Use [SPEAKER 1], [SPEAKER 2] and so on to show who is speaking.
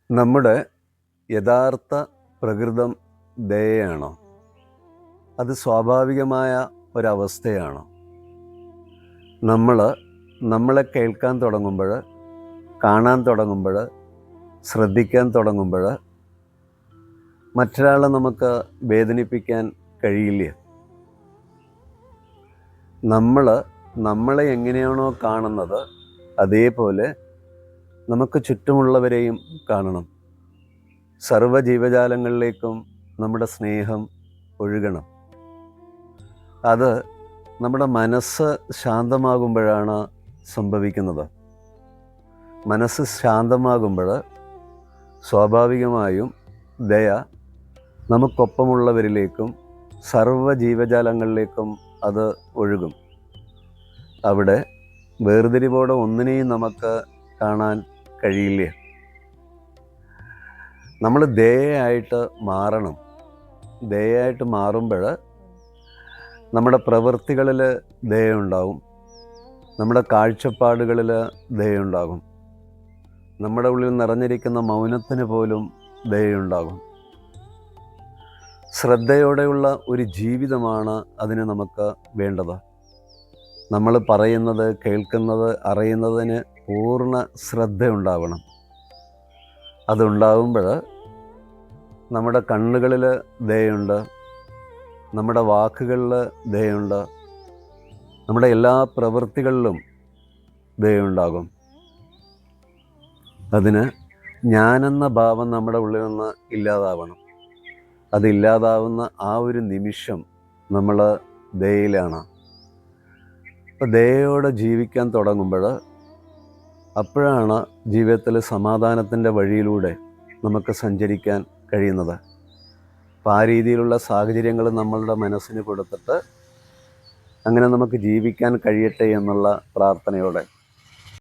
[SPEAKER 1] നമ്മുടെ യഥാർത്ഥ പ്രകൃതം ദയയാണോ? അത് സ്വാഭാവികമായ ഒരവസ്ഥയാണോ? നമ്മളെ കേൾക്കാൻ തുടങ്ങുമ്പോൾ, കാണാൻ തുടങ്ങുമ്പോൾ, ശ്രദ്ധിക്കാൻ തുടങ്ങുമ്പോൾ മറ്റൊരാളെ നമുക്ക് വേദനിപ്പിക്കാൻ കഴിയില്ല. നമ്മളെ എങ്ങനെയാണോ കാണുന്നത് അതേപോലെ നമുക്ക് ചുറ്റുമുള്ളവരെയും കാണണം. സർവ്വ ജീവജാലങ്ങളിലേക്കും നമ്മുടെ സ്നേഹം ഒഴുകണം. അത് നമ്മുടെ മനസ്സ് ശാന്തമാകുമ്പോഴാണ് സംഭവിക്കുന്നത്. മനസ്സ് ശാന്തമാകുമ്പോൾ സ്വാഭാവികമായും ദയ നമുക്കൊപ്പമുള്ളവരിലേക്കും സർവ്വ ജീവജാലങ്ങളിലേക്കും അത് ഒഴുകും. അവിടെ വേർതിരിവോടെ ഒന്നിനെയും നമുക്ക് കാണാൻ കഴിയില്ല. നമ്മൾ ദയയായിട്ട് മാറണം. ദയയായിട്ട് മാറുമ്പോൾ നമ്മുടെ പ്രവൃത്തികളിൽ ദയയുണ്ടാകും, നമ്മുടെ കാഴ്ചപ്പാടുകളിൽ ദയയുണ്ടാകും, നമ്മുടെ ഉള്ളിൽ നിറഞ്ഞിരിക്കുന്ന മൗനത്തിന് പോലും ദയയുണ്ടാകും. ശ്രദ്ധയോടെയുള്ള ഒരു ജീവിതമാണ് അതിന് നമുക്ക് വേണ്ടത്. നമ്മൾ പറയുന്നത്, കേൾക്കുന്നത്, അറിയുന്നതിന് പൂർണ്ണ ശ്രദ്ധയുണ്ടാവണം. അതുണ്ടാകുമ്പോൾ നമ്മുടെ കണ്ണുകളിൽ ദയയുണ്ട്, നമ്മുടെ വാക്കുകളിൽ ദയയുണ്ട്, നമ്മുടെ എല്ലാ പ്രവൃത്തികളിലും ദയയുണ്ടാകും. അതിന് ഞാനെന്ന ഭാവം നമ്മുടെ ഉള്ളിൽ നിന്ന് ഇല്ലാതാവണം. അതില്ലാതാവുന്ന ആ ഒരു നിമിഷം നമ്മൾ ദയയിലാണ്. അപ്പോൾ ദയയോടെ ജീവിക്കാൻ തുടങ്ങുമ്പോൾ അപ്പോഴാണ് ജീവിതത്തിൽ സമാധാനത്തിൻ്റെ വഴിയിലൂടെ നമുക്ക് സഞ്ചരിക്കാൻ കഴിയുന്നത്. അപ്പോൾ ആ രീതിയിലുള്ള സാഹചര്യങ്ങൾ നമ്മളുടെ മനസ്സിന് കൊടുത്തിട്ട് അങ്ങനെ നമുക്ക് ജീവിക്കാൻ കഴിയട്ടെ എന്നുള്ള പ്രാർത്ഥനയോടെ